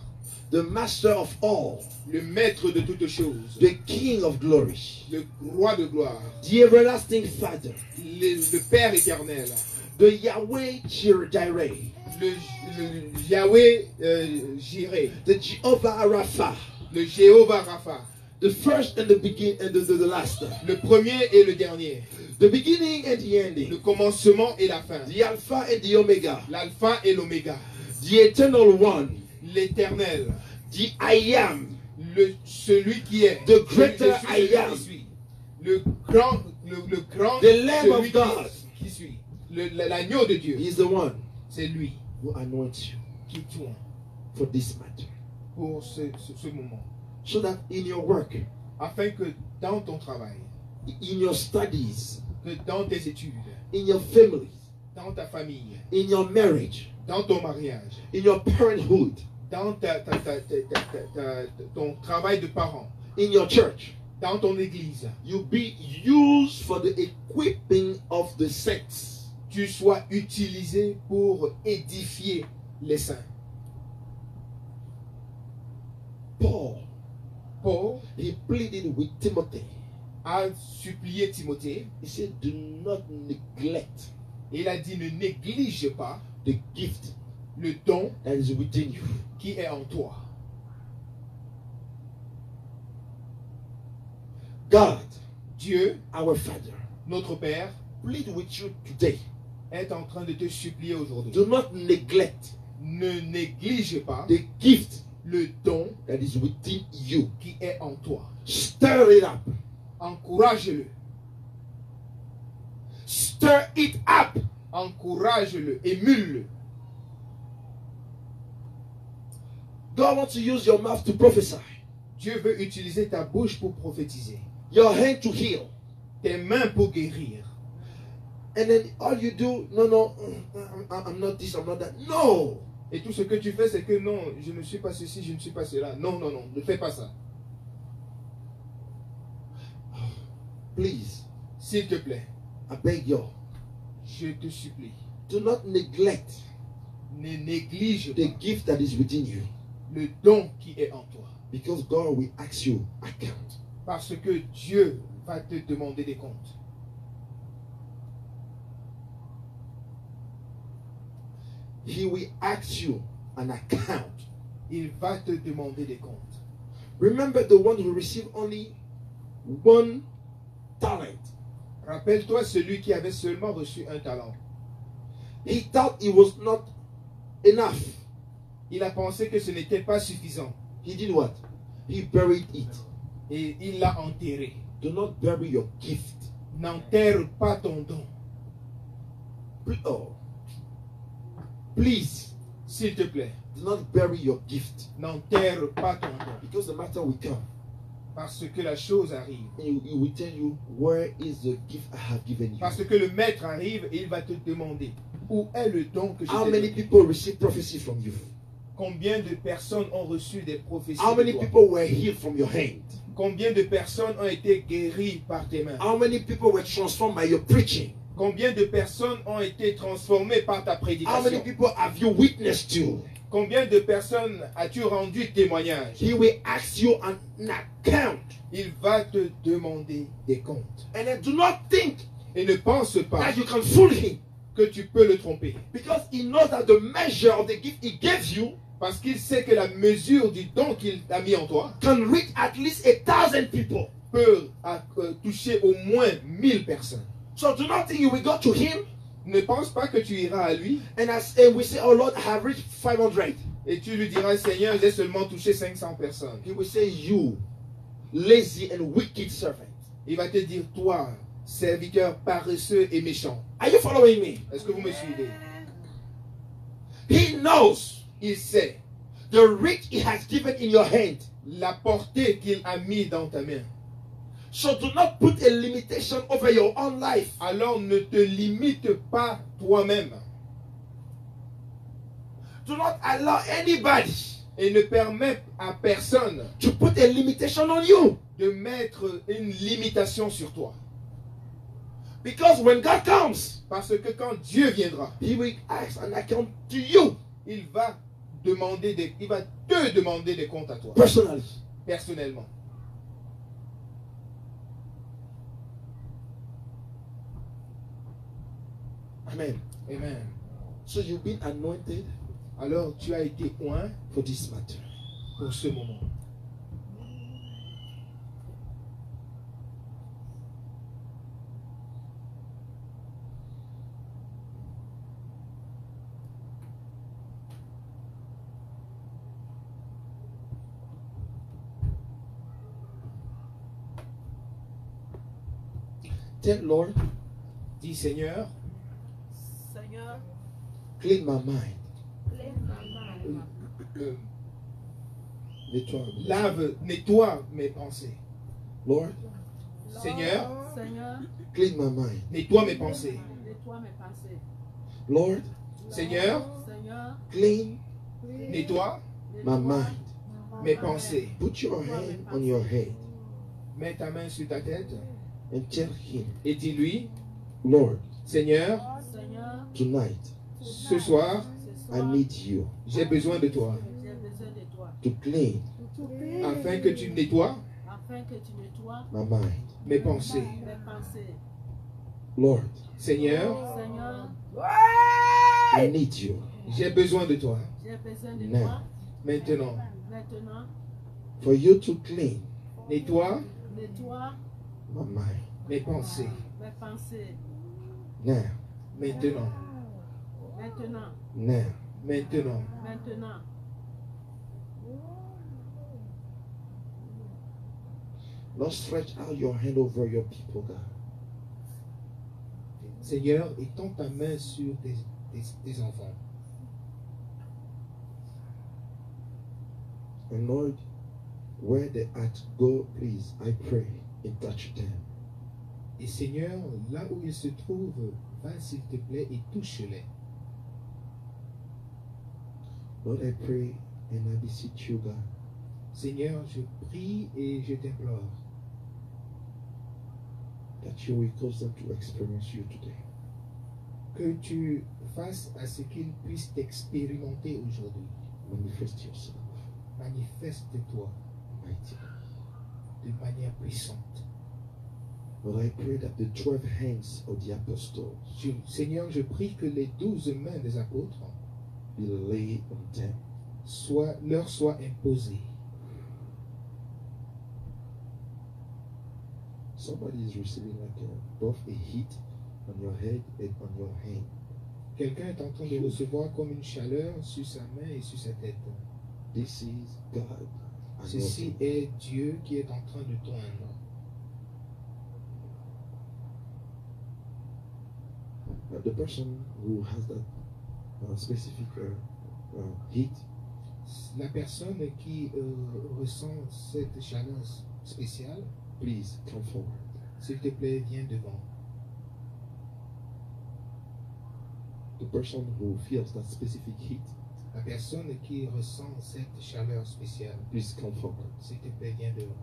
the master of all,
le maître de toutes choses,
the King of glory,
le roi de gloire,
the everlasting Father,
le Père éternel,
the Yahweh Jireh,
le Yahweh Jireh,
the Jehovah Rapha,
le Jéhovah Rapha,
the first and the beginning and the last,
le premier et le dernier,
the beginning and the ending,
le commencement et la fin,
the Alpha and the Omega,
l'alpha et l'oméga,
the eternal one,
l'éternel,
the I am,
celui qui est,
the greater
celui
I am,
qui suit, le grand,
the Lamb of
celui
God.
qui suit, l'agneau de Dieu,
He is the one
c'est lui
who anoints you
qui tourne
for this matter.
pour ce moment,
So that in your work,
afin que dans ton travail,
in your studies,
que dans tes études,
in your family,
dans ta famille,
in your marriage,
dans ton mariage,
in your parenthood,
dans ton travail de parent,
in your church,
dans ton église,
you be used for the equipping of the saints.
tu sois utilisé pour édifier les saints. Paul
He pleaded with Timothy.
a supplié Timothée.
He said, do not neglect
Et il a dit, ne néglige pas
the gift
le don
that is within you.
qui est en toi.
God,
Dieu,
our Father,
notre Père,
plead with you today.
est en train de te supplier aujourd'hui.
Do not neglect
Ne néglige pas
the gift
le don
that is within you.
qui est en toi.
Stir it up.
Encourage-le.
Stir it up.
Encourage-le. Émule-le.
God wants to use your mouth to prophesy,
Dieu veut utiliser ta bouche pour prophétiser.
your hand to heal.
Tes mains pour guérir.
And then all you do, no, I'm not this, I'm not that. No.
Et tout ce que tu fais, c'est que non, je ne suis pas ceci, je ne suis pas cela. Non, non, non, ne fais pas ça.
Please,
S'il te plaît,
I beg you,
je te supplie,
do not neglect
ne néglige
the
pas
gift that is within you,
le don qui est en toi.
because God will ask you account.
Parce que Dieu va te demander des comptes.
He will ask you an account.
Il va te demander des comptes.
Remember the one who received only one talent.
Rappelle-toi celui qui avait seulement reçu un talent.
He thought it was not enough.
Il a pensé que ce n'était pas suffisant.
He did what? He buried it.
Et il l'a enterré.
Do not bury your gift.
N'enterre pas ton don.
Oh. Please,
S'il te plaît,
do not bury your gift,
n'enterre pas ton don.
because the matter will come.
Parce que la chose arrive.
And he will tell you, where is the gift I have given you?
Parce que le maître arrive et il va te demander, où est le don que je
How
t'ai
many
donné?
people receive prophecy from you?
Combien de personnes ont reçu des prophéties
How
de
many
toi?
people were healed from your hand?
Combien de personnes ont été guéries par tes mains?
How many people were transformed by your preaching?
Combien de personnes ont été transformées par ta
How many
prédication?
people have you witnessed to?
Combien de personnes as-tu rendu témoignage?
He will ask you an account.
Il va te demander des comptes.
And then do not think
Et ne pense pas
that you can fool him,
que tu peux le tromper.
because he knows that the measure of the gift he gives you
Parce qu'il sait que la mesure du don qu'il a mis en toi
can reach at least 1,000 people.
peut toucher au moins 1000 personnes.
So do not think you will go to him
Ne pense pas que tu iras à lui
and we say, oh Lord, I have reached 500.
et tu lui diras, Seigneur, j'ai seulement touché 500 personnes.
He will say, you lazy and wicked servant.
Il va te dire, toi, serviteur paresseux et méchant.
Are you following me?
Est-ce que vous me suivez?
He knows
Il sait
the reach he has given in your hand.
la portée qu'il a mis dans ta main.
So do not put a limitation over your own life.
Alors ne te limite pas toi-même
Do not allow anybody
et ne permets à personne
to put a limitation on you.
de mettre une limitation sur toi.
Because when God comes,
Parce que quand Dieu viendra,
he will ask an account to you.
il va il va te demander des comptes à toi,
Personally.
personnellement.
Amen.
Amen.
So you've been anointed
Alors tu as été oint
for this matter.
pour ce moment.
Tell Lord,
Dis Seigneur,
Seigneur,
clean my mind.
Clean my mind.
euh,
Nettoie-
nettoie mes pensées.
Lord,
Seigneur,
Seigneur,
clean my mind.
nettoie mes pensées.
nettoie mes pensées.
Lord,
Seigneur,
Seigneur,
clean
nettoie
my mind.
mes pensées.
Put your hand on your head
Mets ta main sur ta tête
and tell him,
et dis-lui,
Lord,
Seigneur,
Seigneur,
ce
tonight
soir,
ce soir,
I need you
j'ai besoin de toi.
j'ai besoin de toi,
to clean
Afin que tu nettoies
afin que tu nettoies
my mind.
mes pensées.
mes pensées.
Lord,
Seigneur,
Seigneur,
I need you
j'ai besoin de toi.
j'ai besoin de
now
toi.
Maintenant,
Maintenant,
for you to clean
nettoie
nettoie
my mind.
mes pensées.
mes pensées.
Now,
Maintenant,
Maintenant,
now.
maintenant.
maintenant.
Lord, stretch out your hand over your people, God.
Seigneur, étends ta main sur tes enfants.
And Lord, where they at, go, please, I pray, and touch them.
Et Seigneur, là où ils se trouvent, va s'il te plaît et touche-les.
Lord, I pray and I beseech you, God,
Seigneur, je prie et je t'implore
that you will cause them to experience you today.
que tu fasses à ce qu'ils puissent t'expérimenter aujourd'hui.
Manifest yourself
Manifeste-toi
mightily.
de manière puissante.
Lord, I pray that the 12 hands of the apostles
Seigneur, je prie que les 12 mains des apôtres
be laid on them.
leur soient imposées.
Somebody is receiving like both a hit on your head and on your hand.
Quelqu'un est en train de recevoir comme une chaleur sur sa main et sur sa tête.
This is God.
Ceci
anointing.
est Dieu qui est en train de t'oindre.
The person who has that specific heat,
La personne qui ressent cette chaleur spéciale,
please come forward.
s'il te plaît, viens devant.
The person who feels that specific heat,
La personne qui ressent cette chaleur spéciale,
please come forward.
s'il te plaît, viens devant.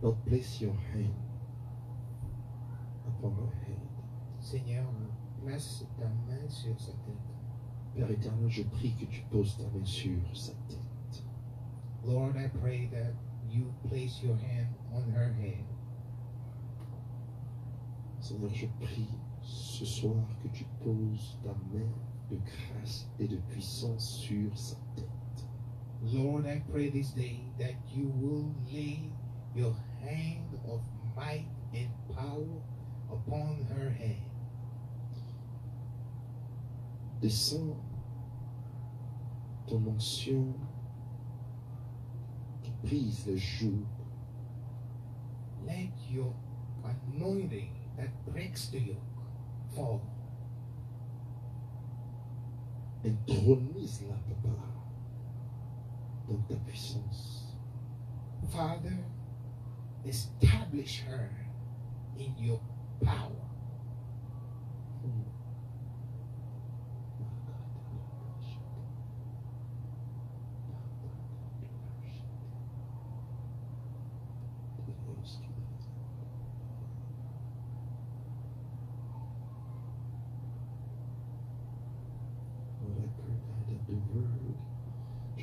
Lord, place your hand upon her head.
Seigneur, place ta main sur sa tête.
Père éternel, je prie que tu poses ta main sur sa tête.
Lord, I pray that you place your hand on her head.
Seigneur, je prie ce soir que tu poses ta main de grâce et de puissance sur sa tête.
Lord, I pray this day that you will lay your hand of might and power upon her head.
Descends ton onction qui brise le joug.
Let your anointing that breaks the yoke fall.
Intronise-la, Papa, dans ta puissance.
Father, establish her in your power.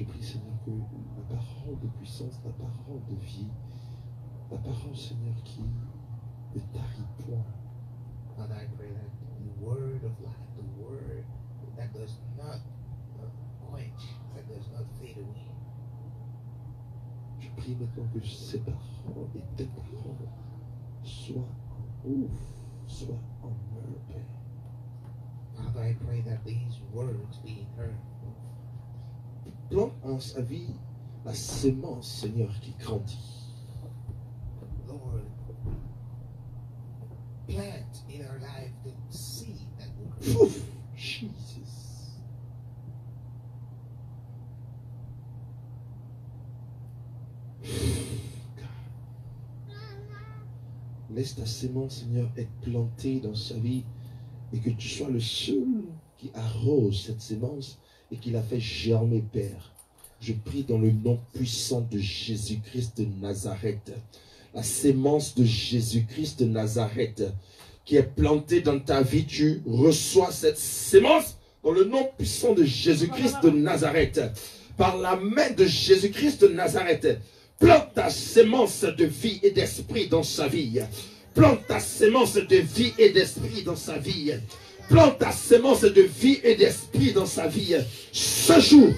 Je prie, Seigneur, que la parole de puissance, la parole de vie, la parole, Seigneur, qui ne tarit point.
Father, I pray that the word of life, the word that does not quench, that does not fade away.
Je prie maintenant que ces paroles et tes paroles soient en ouf, soient en meurtre, Père.
Father, I pray that these words being heard,
Plante en sa vie la sémence, Seigneur, qui grandit.
Lord, plant in our life the seed that will grow.
Ouf, Jesus. Laisse ta sémence, Seigneur, être plantée dans sa vie et que tu sois le seul qui arrose cette sémence et qui la fait germer, Père. Je prie dans le nom puissant de Jésus-Christ de Nazareth. La sémence de Jésus-Christ de Nazareth qui est plantée dans ta vie, tu reçois cette sémence dans le nom puissant de Jésus-Christ de Nazareth. Par la main de Jésus-Christ de Nazareth, plante ta sémence de vie et d'esprit dans sa vie. Plante ta sémence de vie et d'esprit dans sa vie. Plante ta sémence de vie et d'esprit dans sa vie. Ce jour.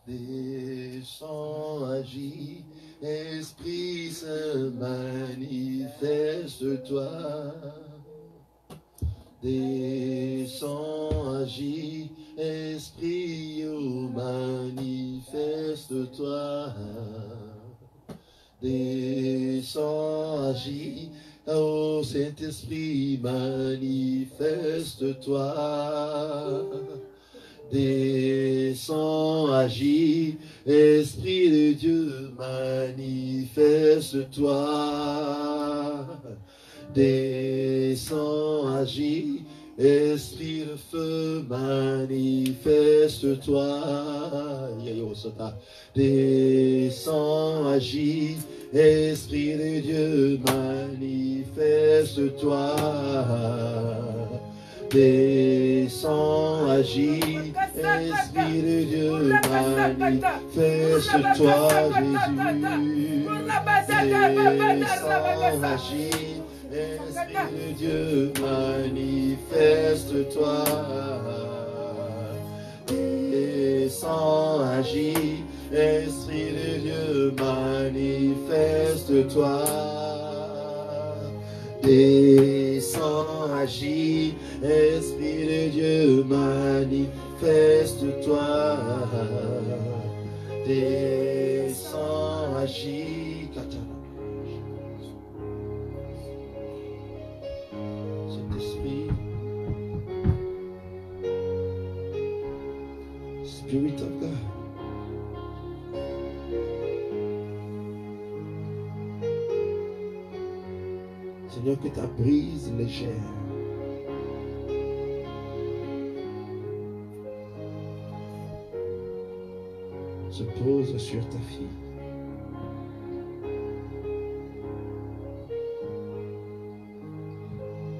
Descends, agis, Esprit Saint, manifeste-toi. Descends, agis, Esprit, oh, manifeste-toi. Descends, agis, oh Saint-Esprit, manifeste-toi. Descends, agis, Esprit de Dieu, manifeste-toi. Descends, agis, Esprit de feu, manifeste-toi. Descends, agis, Esprit de Dieu, manifeste-toi. Descends, agis, Esprit de Dieu, manifeste-toi, Jésus. Descends, agis, Esprit de Dieu, manifeste-toi. Descends, agis, Esprit de Dieu, manifeste-toi. Descends, agis, Esprit de Dieu, manifeste-toi. Descends, agis. Saint-Esprit, Spirit of God. Seigneur, que ta brise légère se pose sur ta fille.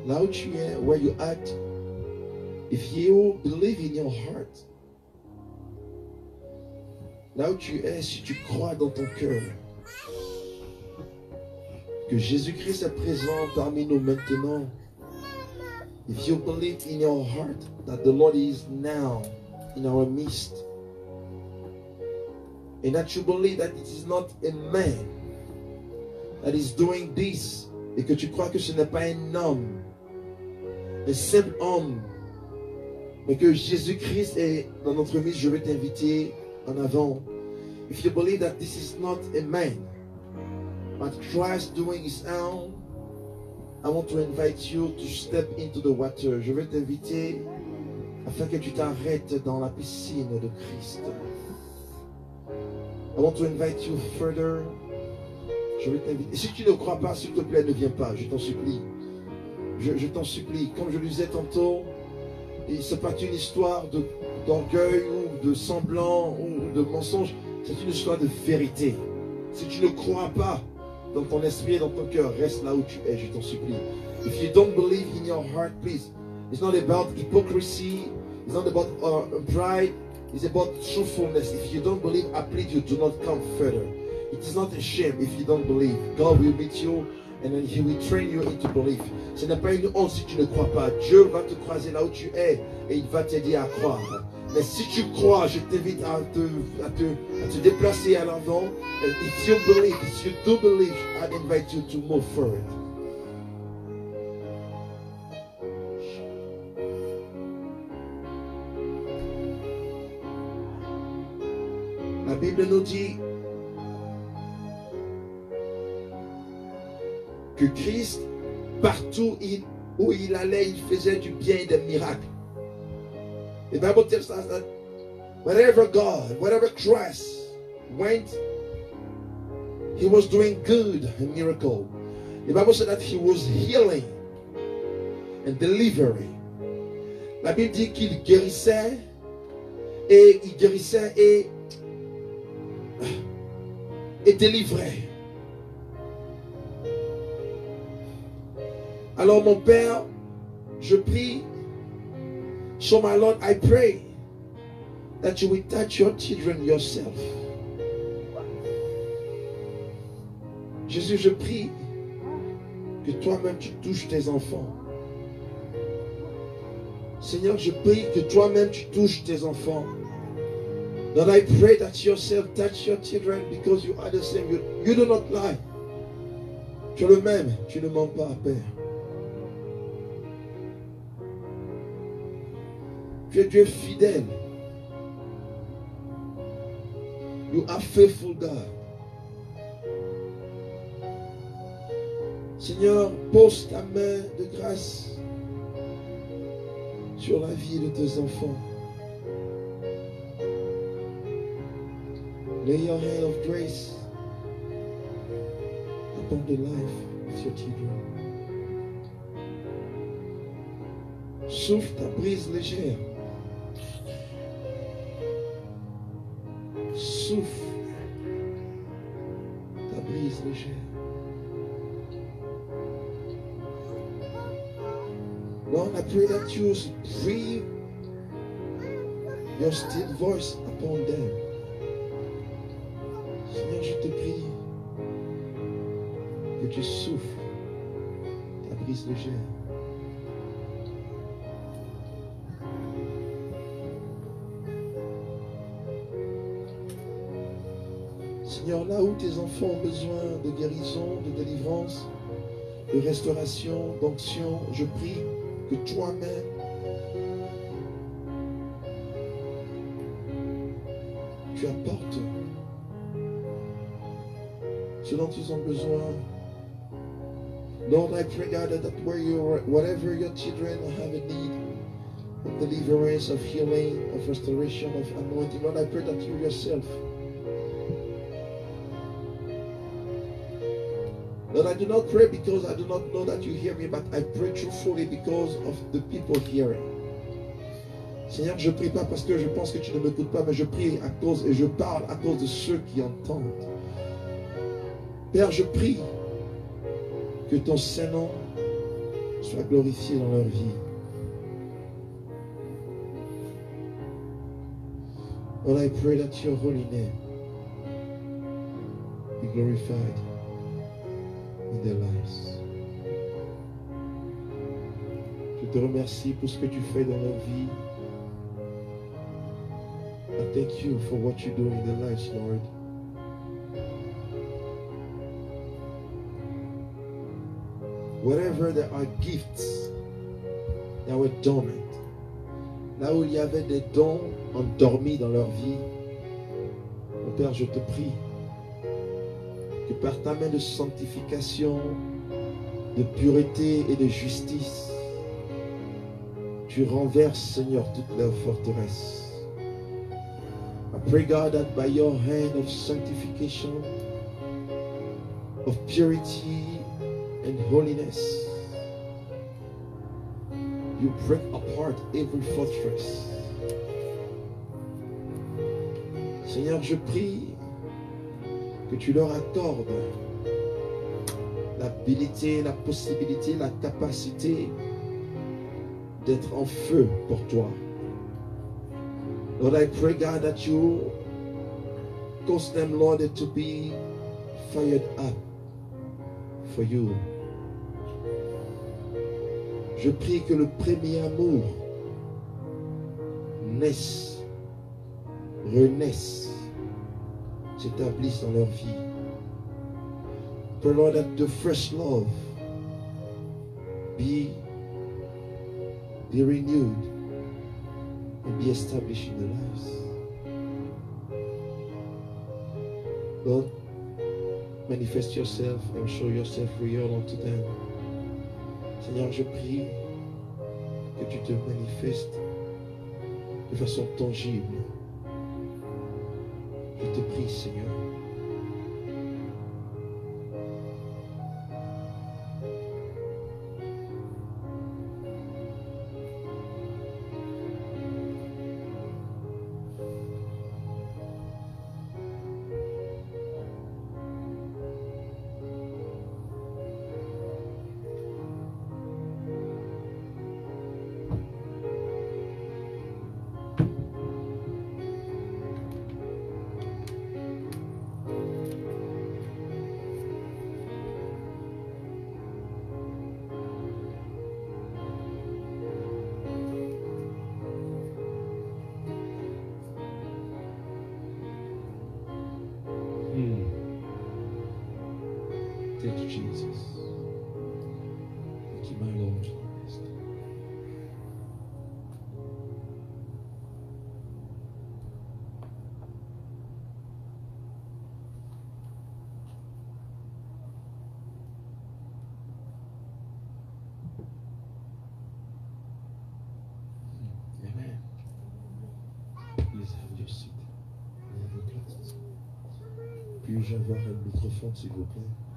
Là où tu es, where you at, if you believe in your heart, là où tu es, si tu crois dans ton cœur que Jésus-Christ est présent parmi nous maintenant, if you believe in your heart that the Lord is now in our midst, and that you believe that it is not a man that is doing this, et que tu crois que ce n'est pas un homme, un simple homme, mais que Jésus-Christ est dans notre midst, je vais t'inviter en avant. If you believe that this is not a man, but Christ doing his own,
I want to invite you to step into the water. Je vais t'inviter afin que tu t'arrêtes dans la piscine de Christ. I want to invite you further. Je vais t'inviter. Si tu ne crois pas, s'il te plaît, ne viens pas. Je t'en supplie. Je t'en supplie. Comme je le disais tantôt, ce n'est pas une histoire d'orgueil ou de semblant ou de mensonge. C'est une histoire de vérité. Si tu ne crois pas dans ton esprit et dans ton cœur, reste là où tu es, je t'en supplie. If you don't believe in your heart, please. It's not about hypocrisy. It's not about pride. It's about truthfulness. If you don't believe, I plead you, do not come further. It is not a shame if you don't believe. God will meet you and then He will train you into belief. Ce n'est pas une honte si tu ne crois pas. Dieu va te croiser là où tu es et il va t'aider à croire. Mais si tu crois, je t'invite à te déplacer à l'avant. If you believe, if you do believe, I invite you to move forward. La Bible nous dit que Christ, partout où il allait, il faisait du bien et des miracles. The Bible tells us that wherever Christ went, He was doing good and miracle. The Bible said that He was healing and delivering. La Bible dit qu'il guérissait et délivrait. Alors mon Père, je prie, so my Lord, I pray that you will touch your children yourself. Jésus, je prie que toi-même tu touches tes enfants. Seigneur, je prie que toi-même tu touches tes enfants. Lord, I pray that yourself touch your children because you are the same. You do not lie. Tu es le même, tu ne mens pas, Père. Tu es Dieu fidèle. You are faithful God. Seigneur, pose ta main de grâce sur la vie de tes enfants. Lay your hand of grace upon the life of your children. Souffle ta brise légère. Souffle ta brise légère. Lord, I pray that you breathe your still voice upon them. Seigneur, je te prie que tu souffles ta brise légère. Seigneur, là où tes enfants ont besoin de guérison, de délivrance, de restauration, d'onction, je prie que toi-même tu apportes ce dont ils ont besoin. Lord, I pray, God, that whatever your children have a need of deliverance, of healing, of restoration, of anointing, Lord, I pray that you yourself, Lord, I do not pray because I do not know that you hear me, but I pray truthfully because of the people hearing. Seigneur, je prie pas parce que je pense que tu ne m'écoutes pas, mais je prie à cause et je parle à cause de ceux qui entendent. Père, je prie que ton Saint-Nom soit glorifié dans leur vie. Lord, I pray that your holy name be glorified in their lives. Je te remercie pour ce que tu fais dans leur vie. I thank you for what you do in their lives, Lord. Wherever there are gifts that were dormant, là où il y avait des dons endormis dans leur vie, mon Père, je te prie que par ta main de sanctification,
de pureté et de justice. Tu renverses, Seigneur, toutes leurs forteresses. I pray, God, that by your hand of sanctification, of purity and holiness, you break apart every fortress. Seigneur, je prie que tu leur accordes l'habilité, la possibilité, la capacité d'être en feu pour toi. Lord, I pray, God, that you cause them, Lord, to be fired up for you. Je prie que le premier amour naisse, renaisse, s'établisse dans leur vie. Pray, Lord, that the fresh love be renewed and be established in their lives. Lord, manifest yourself and show yourself real unto them. Seigneur, je prie que tu te manifestes de façon tangible. Je te prie, Seigneur. Thank you, Jesus. Thank you, my Lord. Amen. Please have your seat. Puis-je avoir un microphone, s'il vous plaît?